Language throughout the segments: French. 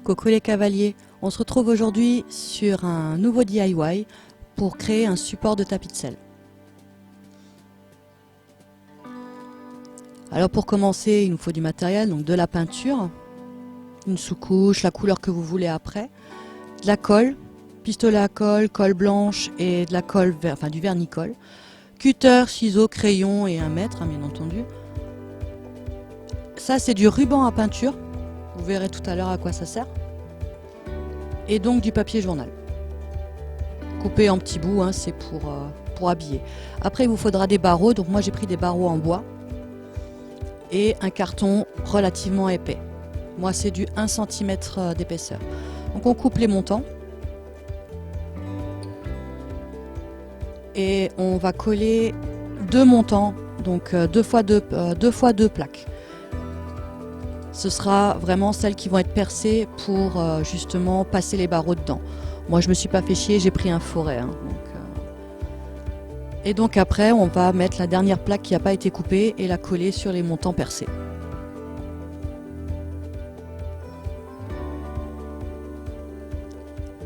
Coucou les cavaliers, on se retrouve aujourd'hui sur un nouveau DIY pour créer un support de tapis de selle. Alors pour commencer, il nous faut du matériel, donc de la peinture, une sous-couche, la couleur que vous voulez après, de la colle, pistolet à colle, colle blanche et de la colle, enfin du vernis-colle, cutter, ciseaux, crayon et 1 mètre bien entendu. Ça c'est du ruban à peinture. Vous verrez tout à l'heure à quoi ça sert. Et donc du papier journal. Coupé en petits bouts, c'est pour habiller. Après il vous faudra des barreaux, donc moi j'ai pris des barreaux en bois. Et un carton relativement épais. Moi c'est du 1 cm d'épaisseur. Donc on coupe les montants. Et on va coller 2 montants, donc 2 fois 2 plaques. Ce sera vraiment celles qui vont être percées pour justement passer les barreaux dedans. Moi je me suis pas fait chier, j'ai pris un foret. Et donc après on va mettre la dernière plaque qui n'a pas été coupée et la coller sur les montants percés.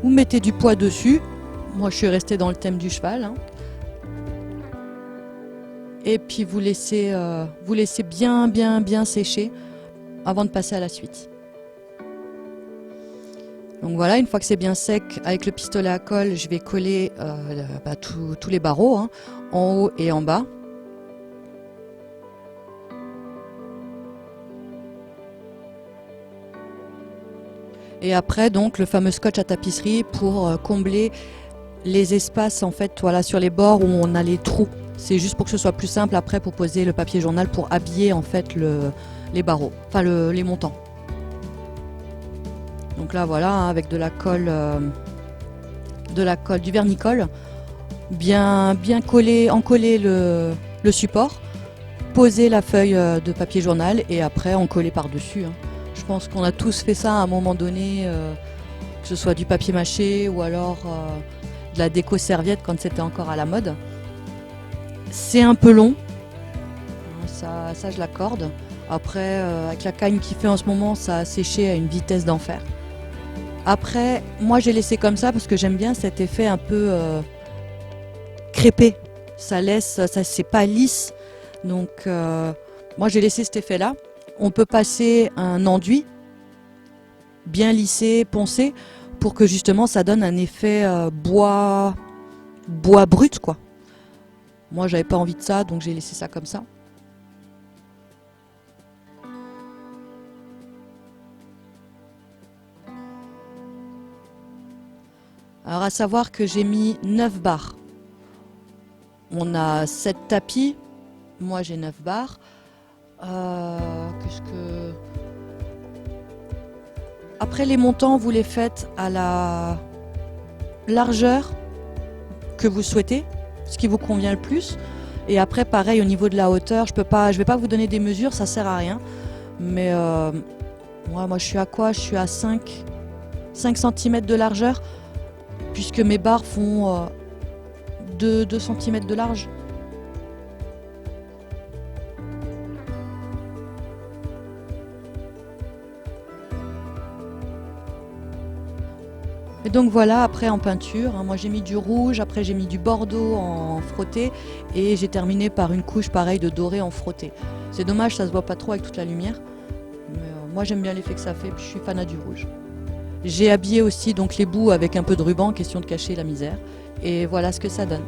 Vous mettez du poids dessus. Moi je suis restée dans le thème du cheval. Et puis vous laissez bien sécher avant de passer à la suite. Donc voilà, une fois que c'est bien sec, avec le pistolet à colle, je vais coller tous les barreaux, en haut et en bas. Et après donc le fameux scotch à tapisserie pour combler les espaces en fait, voilà, sur les bords où on a les trous. C'est juste pour que ce soit plus simple après pour poser le papier journal pour habiller en fait les barreaux, enfin les montants. Donc là voilà, avec de la colle, du vernis-colle, bien encoller le support, poser la feuille de papier journal et après encoller par-dessus. Je pense qu'on a tous fait ça à un moment donné, que ce soit du papier mâché ou alors de la déco serviette quand c'était encore à la mode. C'est un peu long, ça je l'accorde. Après, avec la cagne qu'il fait en ce moment, ça a séché à une vitesse d'enfer. Après, moi j'ai laissé comme ça parce que j'aime bien cet effet un peu crêpé. Ça c'est pas lisse. Donc moi j'ai laissé cet effet là. On peut passer un enduit bien lissé, poncé, pour que justement ça donne un effet bois brut quoi. Moi j'avais pas envie de ça, donc j'ai laissé ça comme ça. Alors à savoir que j'ai mis 9 barres. On a 7 tapis, moi j'ai 9 barres. Après les montants, vous les faites à la largeur que vous souhaitez, ce qui vous convient le plus. Et après pareil au niveau de la hauteur, je vais pas vous donner des mesures, ça sert à rien. Mais moi je suis à quoi? Je suis à 5 cm de largeur, puisque mes barres font 2 cm de large. Et donc voilà, après en peinture, moi j'ai mis du rouge, après j'ai mis du bordeaux en frotté et j'ai terminé par une couche pareille de doré en frotté. C'est dommage, ça se voit pas trop avec toute la lumière, mais moi j'aime bien l'effet que ça fait, puis je suis fanat du rouge. J'ai habillé aussi donc les bouts avec un peu de ruban, question de cacher la misère, et voilà ce que ça donne.